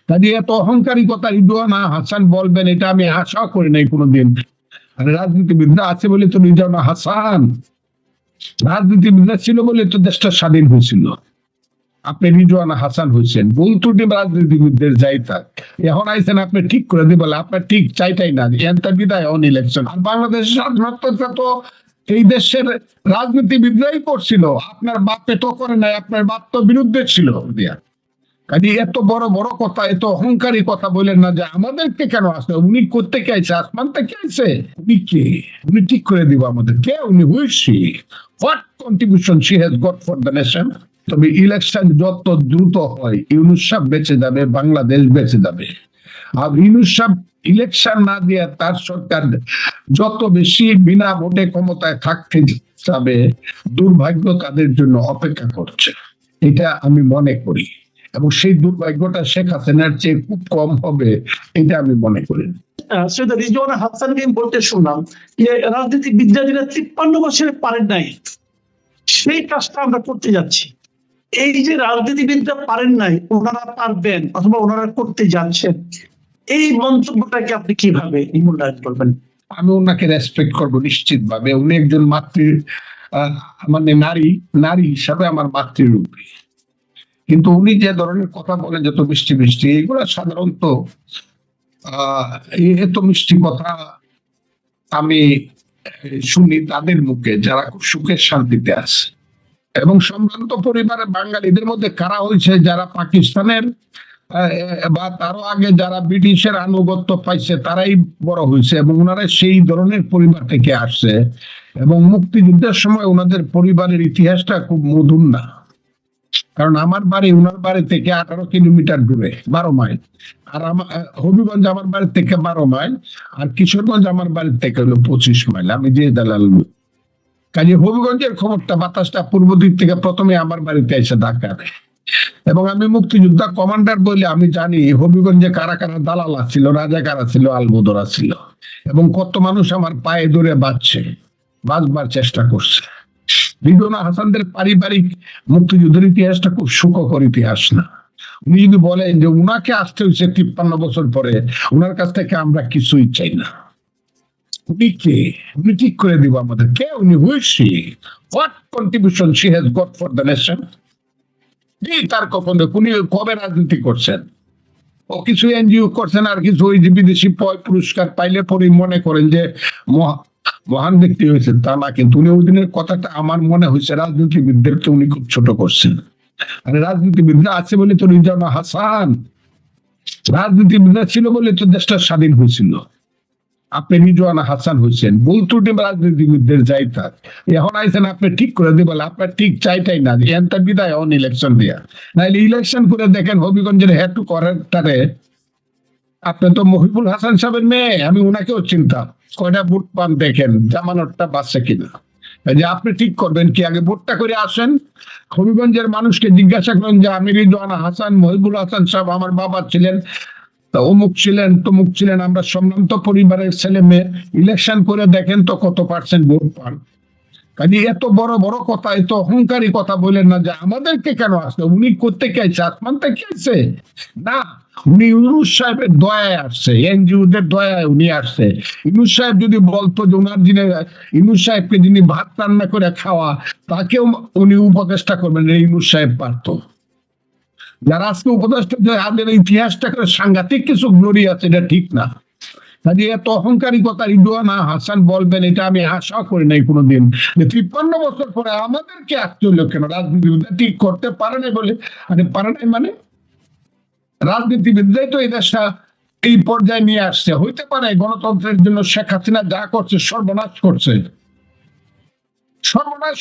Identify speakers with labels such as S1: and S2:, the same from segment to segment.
S1: কাজে এত অহংকারী কথা রিজওয়ানা হাসান বলবেন এটা আমি আশা করি নাই কোনোদিন। আর রাজনীতিবিদরা আছে বলে তো রিজওয়ানা হাসান, রাজনীতিবিদরা ছিল বলে তো দেশটা স্বাধীন হয়েছিল। আপনি রিজওয়ানা হাসান হয়েছেন, ভুল ত্রুটি রাজনীতিবিদদের যাই থাক, এখন আইসেন আপনি ঠিক করে দিবেন, আপনার ঠিক চাইটাই না এনটা বিদায় অন ইলেকশন। আর বাংলাদেশের স্বাধীনতা তো এই দেশের রাজনীতিবিদরাই করছিল, আপনার বাপে তো করে নাই, আপনার বাপ তো বিরুদ্ধে ছিল দিয়া। কাজে এত বড় বড় কথা, এত অহংকারী কথা বলেন না যে আমাদেরকে কেন আসে, উনি করতে কে আইছে, আসমান থেকে আইছে, উনি কে, উনি ঠিক করে দিব আমাদের কে, উনি who is she what contribution she has got for the nation. তবে ইলেকশন যত দ্রুত হয় ইউনূস সাহেব বেঁচে যাবে, বাংলাদেশ বেঁচে যাবে। আর ইউনূস সাহেব ইলেকশন না দিয়ে তার সরকার যত বেশি বিনা ভোটে ক্ষমতায় থাকতে যাবে, দুর্ভাগ্য তাদের জন্য অপেক্ষা করছে, এটা আমি মনে করি। এবং সেই দুর্ভাগ্যটা শেখ হাসিনার চেয়ে খুব কম হবে, এটা আমি মনে করি।
S2: সৈয়দ রিজওয়ানা হাসানকে বলতে শুনলাম যে রাজনীতিবিদরা যেটা 53 বছরে পারেন নাই সেই কাজটা আমরা করতে যাচ্ছি। এই যে রাজনীতিবিদরা পারেন নাই, ওনারা পারবেন অথবা ওনারা করতে যাচ্ছেন, এই মন্তব্যটাকে আপনি কিভাবে মূল্যায়ন করবেন?
S1: আমি ওনাকে রেসপেক্ট করবো নিশ্চিত ভাবে, উনি একজন মাতৃ মানে নারী হিসাবে আমার মাতৃরূপী। কিন্তু উনি যে ধরনের কথা বলেন যত মিষ্টি মিষ্টি, এগুলো সাধারণত এত মিষ্টি কথা আমি শুনি তাদের মুখে যারা খুব সুখের শান্তিতে আছে। এবং সম্ভ্রান্ত পরিবারের বাঙালিদের মধ্যে কারা হয়েছে যারা পাকিস্তানের বা তারও আগে যারা ব্রিটিশের আনুগত্য পাইছে তারাই বড় হয়েছে, এবং ওনারা সেই ধরনের পরিবার থেকে আসছে। এবং মুক্তিযুদ্ধের সময় ওনাদের পরিবারের ইতিহাসটা খুব মধুর না, কারণ আমার বাড়ি ওনার বাড়ি থেকে 18 কিলোমিটার দূরে, 12 মাইল। আর আমার হবিগঞ্জ আমার বাড়ি থেকে 12 মাইল, আর কিশোরগঞ্জ আমার বাড়ি থেকে হলো 25 মাইল। আমি যে দালাল, কাজে হবিগঞ্জের খবরটা বাতাসটা পূর্ব দিক থেকে প্রথমে আমার বাড়িতে এসে ধাক্কা দেয়। এবং আমি মুক্তিযোদ্ধা কমান্ডার বলে আমি জানি হবিগঞ্জে কারা কারা দালাল ছিল, রাজাকারা ছিল, আলবদরা ছিল, এবং কত মানুষ আমার পায়ে ধরে বাঁচবার চেষ্টা করছে। রিজওয়ানা হাসানদের পারিবারিক মুক্তিযুদ্ধের ইতিহাসটা খুব সুখকর ইতিহাস না। উনি যদি বলেন যে উনাকে আসতে হয়েছে 53 বছর পরে, উনার কাছ থেকে আমরা কিছুই চাই না, উনি কে, উনি ঠিক করে দিব আমাদের কে, উনি who is she what contribution she has got for the nation. তার কখন উনি কবে রাজনীতি করছেন, ও কিছু এনজিও করছেন আর কিছু ওই যে বিদেশি পুরস্কার পাইলে পরে মনে করেন যে মহান ব্যক্তি হয়েছেন, তা না। কিন্তু উনি ওই দিনের কথাটা আমার মনে হয়েছে রাজনীতিবিদদেরকে উনি খুব ছোট করছেন। আর রাজনীতিবিদরা আছে বলে তো রিজওয়ানা হাসান, রাজনীতিবিদরা ছিল বলে তো দেশটা স্বাধীন হয়েছিল। আপনি রিজওয়ানা হাসান হয়েছেন, ভুল ত্রুটি রাজনীতিবিদদের যাই থাক, এখন আইসেন আপনি ঠিক করে দিবেন, আপনার ঠিক চাইটাই না এনটা বিদায় অন ইলেকশন দিয়া। নাইলে ইলেকশন করে দেখেন হবিগঞ্জের হেড টু করেক্টারে আপনি তো মহিবুল হাসান সাহেবের মেয়ে, আমি ওনাকেও চিনতাম, কয়টা ভোট পান দেখেন, জামানতটা বাঁচছে কিনা। যে আপনি ঠিক করবেন কি, আগে ভোটটা করে আসেন, হবিগঞ্জের মানুষকে জিজ্ঞাসা করেন যে আমি রিজওয়ানা হাসান, মহিবুল হাসান সাহেব আমার বাবা ছিলেন, অমুক ছিলেন, তমুক ছিলেন, আমরা সম্ভ্রান্ত পরিবারের ছেলে মেয়ে, ইলেকশন করে দেখেন তো কত পার্সেন্ট ভোট পান। কাজে এত বড় বড় কথা, এত অহংকারী কথা বলেন না যে আমাদেরকে কেন আসছে, উনি করতে কে আইছে, আসমান থেকে আইছে না, উনি ইউনূস সাহেবের দয়ায় আসছে, এনজিওদের দয়ায় উনি আসছে। ইউনূস সাহেব যদি বলতো যে উনার যিনি, ইউনূস সাহেবকে যিনি ভাত রান্না করে খাওয়া, তাকেও উনি উপদেষ্টা করবেন, ইউনূস সাহেব পারতো। যারা আজকে উপদেষ্টা আমাদের ইতিহাসটা করে সাংঘাতিক কিছু গ্লোরি আছে, এটা ঠিক না। কাজে এত অহংকারী কথা রিজওয়ানা হাসান বলবেন এটা আমি আশা করি নাই কোনোদিন, যে 53 বছর পরে আমাদেরকে আসতে হলো কেন, রাজনীতিবিদরা ঠিক করতে পারে নাই বলে। আরে পারে নাই মানে রাজনীতিবিদরাই তো এই দেশটা এই পর্যায়ে নিয়ে আসছে। হইতে পারে গণতন্ত্রের জন্য শেখ হাসিনা যা করছে সর্বনাশ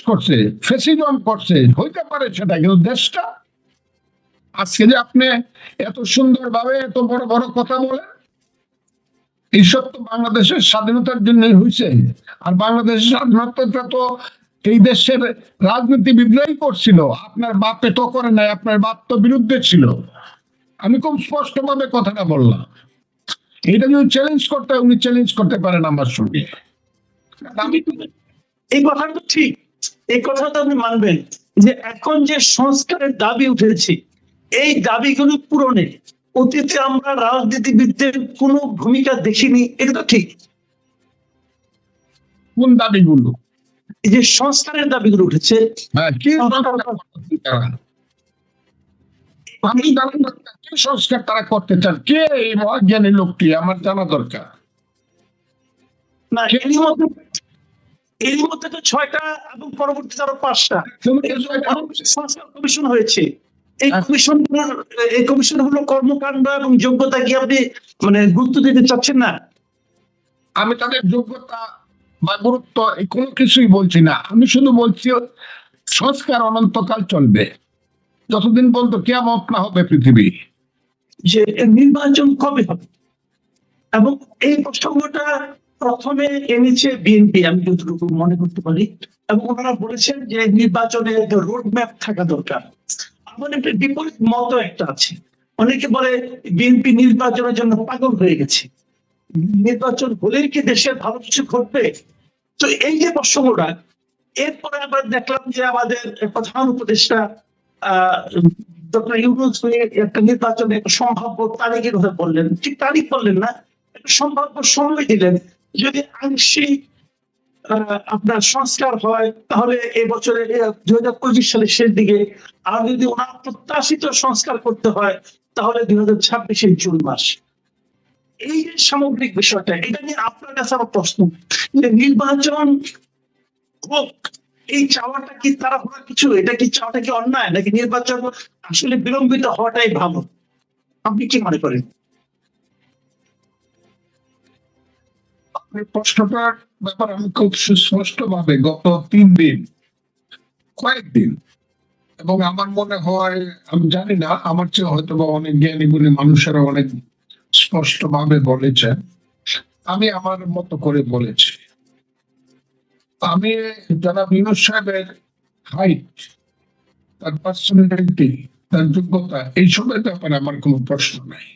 S1: করছে, ফ্যাসিজম করছে, হইতে পারে সেটা, কিন্তু দেশটা আজকে যে আপনি এত সুন্দর ভাবে এত বড় বড় কথা বলেন, এইসব তো বাংলাদেশের স্বাধীনতার জন্য হয়েছে। আর বাংলাদেশের স্বাধীনতাটা তো এই দেশের রাজনীতিবিদরাই করছিল, আপনার বাপে তো করে নাই, আপনার বাপ তো বিরুদ্ধে ছিল। আমি খুব স্পষ্ট ভাবে কথাটা বললাম, এটা যদি চ্যালেঞ্জ করতে হয় উনি চ্যালেঞ্জ করতে পারেন আমার সঙ্গে।
S2: এই কথাটা তো ঠিক, এই কথাটা আপনি মানবেন যে এখন যে সংস্কারের দাবি উঠেছে এই দাবিগুলো পূরণে অতীতে আমরা রাজনীতিবিদদের কোনো ভূমিকা দেখিনি, এটা তো ঠিক।
S1: কোন দাবিগুলো?
S2: এই যে সংস্কারের দাবিগুলো উঠেছে,
S1: হ্যাঁ, কি সংস্কার করতে তারা? আমি জানা দরকার, কি সংস্কার তারা করতে চান? কে এই মহাজ্ঞানী লোকটি? আমার জানা দরকার।
S2: না এরই মধ্যে তো 6টা এবং পরবর্তীতে আরো 5টা সংস্কার কমিশন হয়েছে। এই কমিশনগুলো কর্মকাণ্ড এবং যোগ্যতা কি আপনি মানে গুরুত্ব দিতে চাচ্ছেন না?
S1: আমি তাদের যোগ্যতা বা গুরুত্ব এই কোনো কিছুই বলছি না। আমি শুধু বলছি সংস্কার অনন্তকাল চলবে, যতদিন পর্যন্ত কিয়ামত না হবে পৃথিবী।
S2: যে নির্বাচন কবে হবে, এবং এই প্রসঙ্গটা প্রথমে এনেছে বিএনপি, আমি যতটুকু মনে করতে পারি, এবং ওনারা বলেছেন যে নির্বাচনের রোড ম্যাপ থাকা দরকার। আমার একটা বিপরীত মত একটা আছে। অনেকে বলে বিএনপি নির্বাচনের জন্য পাগল হয়ে গেছে, নির্বাচন হলেই কি দেশের ভালো কিছু ঘটবে? তো এই যে প্রসঙ্গটা, এরপরে আবার দেখলাম যে আমাদের প্রধান উপদেষ্টা ডক্টর ইউনূস একটা নির্বাচনে একটা সম্ভাব্য তারিখের কথা বললেন, ঠিক তারিখ বললেন না, একটা সম্ভাব্য সময় দিলেন। যদি আংশিক আপনার সংস্কার হয় তাহলে এবছরে 2025 সালের শেষ দিকে, আর যদি ওনার প্রত্যাশিত সংস্কার করতে হয় তাহলে 2026 জুন মাস। এই যে সামগ্রিক বিষয়টা, এটা নিয়ে আপনার কাছে আমার প্রশ্ন যে নির্বাচন হোক, এই চাওয়াটা কি তারা হওয়ার কিছু? এটা কি চাওয়াটা কি অন্যায়, নাকি নির্বাচন আসলে বিলম্বিত হওয়াটাই ভালো? আপনি কি মনে করেন?
S1: প্রশ্নটার ব্যাপারে আমি খুব সুস্পষ্ট ভাবে গত কয়েকদিন, এবং আমার মনে হয়, আমি জানি না, আমার চেয়ে হয়তো বা অনেক জ্ঞানী গুণী মানুষেরা অনেক স্পষ্ট ভাবে বলেছেন, আমি আমার মতো করে বলেছি। আমি জনাব ইউনূস সাহেবের হাইট, তার পার্সোনালিটি, তার যোগ্যতা, এইসবের ব্যাপারে আমার কোনো প্রশ্ন নাই,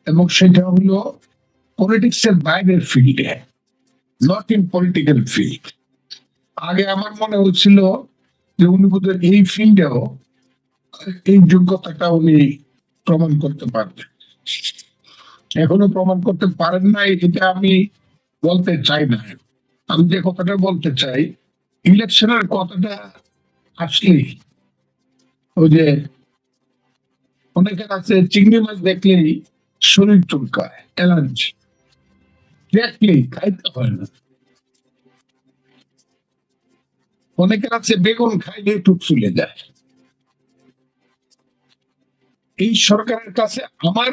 S1: এবং সেটা হলো পলিটিক্স এর বাইরের ফিল্ডে, নট ইন পলিটিক্যাল ফিল্ড। আগে আমার মনে হচ্ছিল যে উনি বোধহয় এই ফিল্ডেও এই যোগ্যতাটা উনি প্রমাণ করতে পারবেন। এখনো প্রমাণ করতে পারেন নাই, এটা আমি বলতে চাই না। আমি যে কথাটা বলতে চাই, ইলেকশনের কথাটা আসলেই ওই যে অনেকের আছে চিংড়ি মাছ দেখলেই শরীর চুলকায়, অ্যালার্জি, দেখলেই খাইতে হয় না। অনেকের আছে বেগুন খাইলে টুক চলে যায়। এই সরকারের কাছে আমার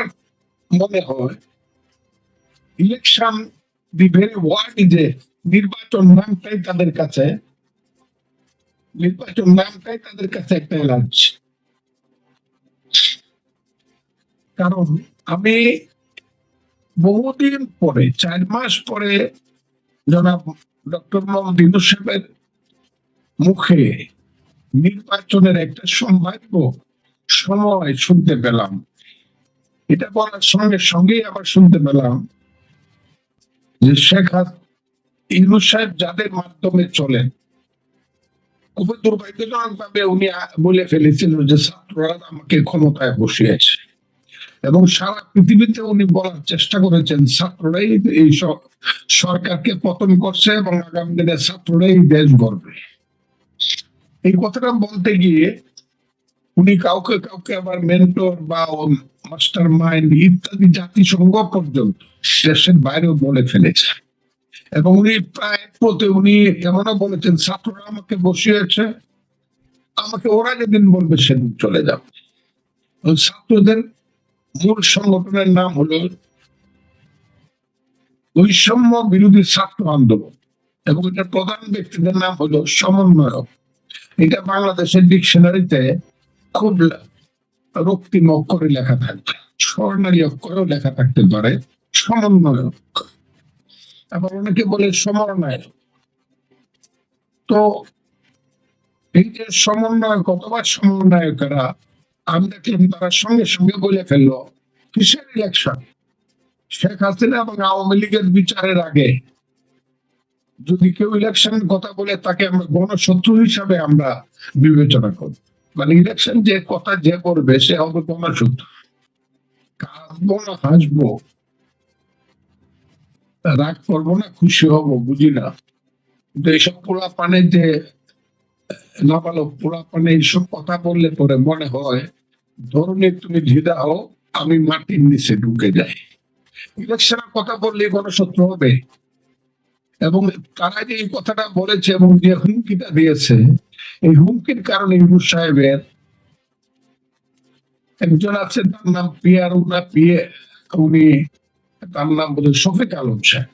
S1: মনে হয় election the very word is a, নির্বাচন নামটাই তাদের কাছে, নির্বাচন নামটাই তাদের কাছে একটা অ্যালার্জি। কারণ আমি বহুদিন পরে, 4 মাস পরে জনাব ডক্টর মোহাম্মদ ইউনূস সাহেবের মুখে নির্বাচনের একটা সম্ভাব্য সময় শুনতে পেলাম। এটা বলার সঙ্গে সঙ্গেই আবার শুনতে পেলাম যে শেখ ইউনূস সাহেব যাদের মাধ্যমে চলেন, খুবই দুর্ভাগ্যজনক ভাবে উনি বলে ফেলেছিল যে ছাত্ররা আমাকে ক্ষমতায় বসিয়েছে, এবং সারা পৃথিবীতে উনি বলার চেষ্টা করেছেন ছাত্ররাই এই সরকারকে পতন করছে এবং আগামী দিনে ছাত্ররাই দেশ গড়বে। এই কথাটা বলতে গিয়ে উনি কাউকে কাউকে আবার মেন্টর বা মাস্টার মাইন্ড ইত্যাদি জাতিসংঘ পর্যন্ত দেশের বাইরেও বলে ফেলেছে, এবং উনি প্রায় উনি এমনও বলেছেন ছাত্ররা আমাকে বসিয়েছে, আমাকে ওরা যেদিন বলবে সেদিন চলে যাবে। ছাত্রদের মূল সংগঠনের নাম হলো বৈষম্য বিরোধী ছাত্র আন্দোলন, এবং এটার প্রধান ব্যক্তিদের নাম হলো সমন্বয়ক। এটা বাংলাদেশের ডিকশনারিতে খুব রক্তিম অক্ষরে লেখা থাকবে, স্বর্ণালী অক্ষরেও লেখা থাকতে পারে সমন্বয়ক, আবার অনেকে বলে সমন্বয়ক। তো এই যে সমন্বয়ক অথবা সমন্বয়কেরা, আমি দেখলাম তারা সঙ্গে সঙ্গে বলে ফেললো কিসের ইলেকশন, শেখ হাসিনা এবং আওয়ামী লীগের বিচারের আগে যদি কেউ ইলেকশনের কথা বলে তাকে আমরা গণশত্রু হিসাবে আমরা বিবেচনা করব। মানে ইলেকশন যে কথা যে করবে সে হবে গণশত্রু। কাঁদবো না হাসবো, রাগ করবো না খুশি হব বুঝি না, কিন্তু এইসব পোলা পানে যে নাবালক পোলা পানে এইসব কথা বললে পরে মনে হয় ধরুন তুমি ঝিদা হও, আমি মাটির নিচে ঢুকে যাই। ইলেকশনের কথা বললে গণশত্রু হবে। এবং তারা যে এই কথাটা বলেছে এবং যে হুমকিটা দিয়েছে, এই হুমকির কারণে ইউনূস সাহেবের একজন আছে, তার নাম পিয়ার না পিয়ে, উনি, তার নাম বোধহয় শফিক আলম সাহেব,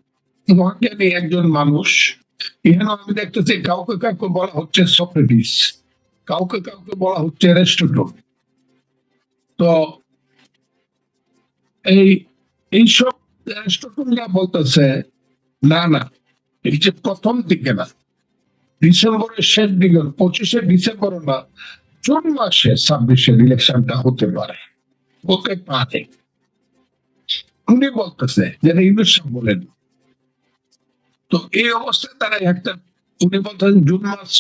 S1: মহাজ্ঞানী একজন মানুষ। এখানে আমি দেখতেছি কাউকে কাউকে বলা হচ্ছে সক্রেটিস, কাউকে কাউকে বলা হচ্ছে অ্যারিস্টটল। তো এই এইসব অ্যারিস্টটলরা বলতেছে না না, এই যে প্রথম দিকে না, ডিসেম্বরের শেষ দিকে, 25শে ডিসেম্বর না, জুন মাসে 26-এর ইলেকশনটা হতে পারে, হতে পারে। উনি বলতেছে যে ইউনূস সাহেব বলেন। তো এই অবস্থায় তারা একটা, উনি বলতেন জুন মাস,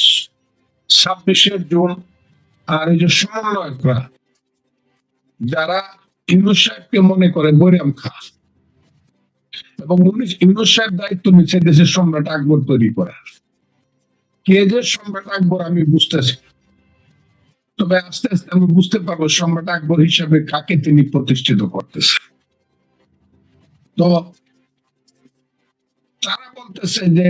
S1: 26শে জুন। আর এই যে সমন্বয়করা যারা ইউনূস সাহেবকে মনে করে বৈরাম খা, এবং ইউনূস সাহেব দায়িত্ব নিচ্ছে দেশের সম্রাট আকবর তৈরি করার। কে যে সম্রাট আকবর আমি বুঝতেছি, তবে আস্তে আস্তে আমি বুঝতে পারবো সম্রাট আকবর হিসাবে কাকে তিনি প্রতিষ্ঠিত করতেছে। তো তারা বলতেছে যে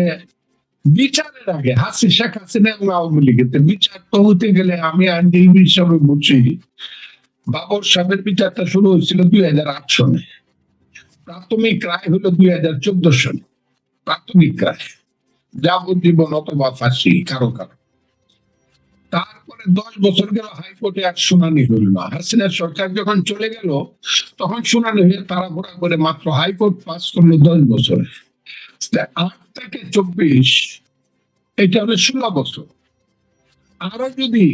S1: বিচারের আগে শেখ হাসিনা এবং আওয়ামী লীগের বিচার তো হতে গেলে, আমি আইনজীবী হিসাবে বুঝি বাবর সাহেবের বিচারটা শুরু হয়েছিল 2008 সনে, প্রাথমিক রায় হলো 2014 সনে, প্রাথমিক রায় যাবজ্জীবন অথবা ফাঁসি কারো কারো। তারপরে 10 বছর গেল, হাইকোর্টে আর শুনানি হইল না। হাসিনার সরকার যখন চলে গেল তখন শুনানি হয়ে তাড়াহুড়া করে মাত্র হাইকোর্ট পাস করলো 10 বছরে। 8 থেকে 24, এটা হলো 16 বছর। আরো যদি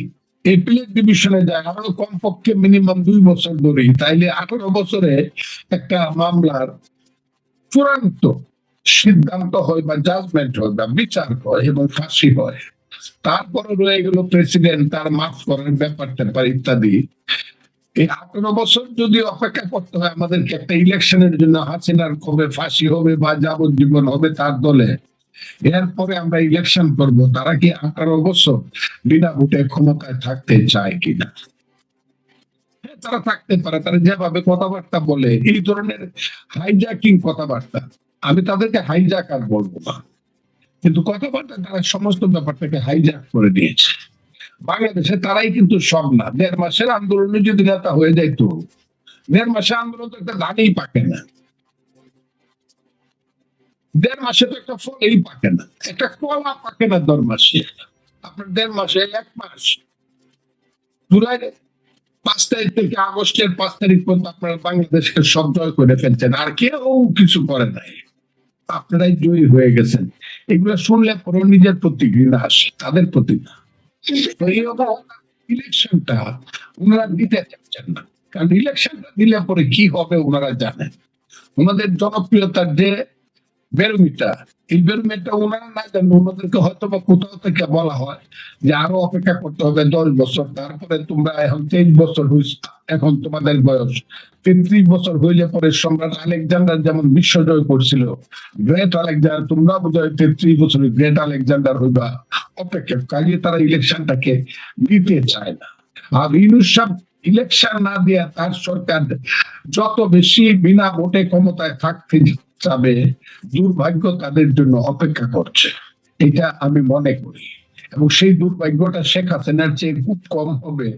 S1: এপিলেট ডিভিশনে যায়, আরো কমপক্ষে মিনিমাম 2 বছর ধরে, তাইলে 18 বছরে একটা মামলার চূড়ান্ত সিদ্ধান্ত হয় বা জাজমেন্ট হয় বা বিচার হয় এবং ফাঁসি হয়। তারপরে রয়ে গেল প্রেসিডেন্ট, তার মাফ করার ব্যাপার ট্যাপার ইত্যাদি। এই 18 বছর যদি অপেক্ষা করতে হয় আমাদেরকে একটা ইলেকশনের জন্য, হাসিনার কবে ফাঁসি হবে বা যাবজ্জীবন হবে তার দলে, এরপরে আমরা ইলেকশন করব, তারা কি 18 বছর বিনা ভোটে ক্ষমতায় থাকতে চায় কিনা? তারা থাকতে পারে, তারা যেভাবে কথাবার্তা বলে, এই ধরনের হাইজ্যাকিং কথাবার্তা, আমি তাদেরকে হাইজ্যাকার বলবো না, কিন্তু কথাবার্তা তারা সমস্ত ব্যাপারটাকে হাইজ্যাক করে দিয়েছে। বাংলাদেশে তারাই কিন্তু সব না। 1.5 মাসের আন্দোলনে যদি নেতা হয়ে যাইতো, 1.5 মাসের আন্দোলন তো একটা ধানেই পাকে না, 1.5 মাসে তো একটা ফলেই পাকে না, একটা কলা পাকে না 10 মাসে। আপনার 1.5 মাসে, 1 মাস, জুলাই 5 তারিখ থেকে আগস্টের 5 তারিখ পর্যন্ত আপনারা বাংলাদেশকে সব জয় করে ফেলছেন, আর কেউ কিছু করে নাই, আপনারাই জয়ী হয়ে গেছেন। এগুলো শুনলে পরে নিজের প্রতি ঘৃণা আসে, তাদের প্রতি না। ইলেকশনটা ওনারা দিতে চাচ্ছেন না, কারণ ইলেকশনটা দিলে পরে কি হবে ওনারা জানেন। ওনাদের জনপ্রিয়তার যে ব্যারোমিটার, এই ব্যারোমিটারটা ওনারা না জানেন। ওনাদেরকে হয়তো বা কোথাও থেকে বলা হয় যে আরো অপেক্ষা করতে হবে 10 বছর, তারপরে তোমরা এখন 23 বছর হয়েছে, এখন তোমাদের বয়স 33 বছর হইলে পরে সম্রাট আলেকজান্ডার যেমন বিশ্বজয় করছিল, গ্রেট আলেকজান্ডার, তোমরা বোধহয় 33 বছরের গ্রেট আলেকজান্ডার হইবা, অপেক্ষা। কাজে তারা ইলেকশনটাকে দিতে চায় না। আর ইউনূস সাহেব ইলেকশন না দিয়ে তার সরকার যত বেশি বিনা ভোটে ক্ষমতায় থাকতে যাবে, দুর্ভাগ্য তাদের জন্য অপেক্ষা করছে, এটা আমি মনে করি। এবং সেই দুর্ভাগ্যটা শেখ হাসিনার চেয়ে খুব কম হবে।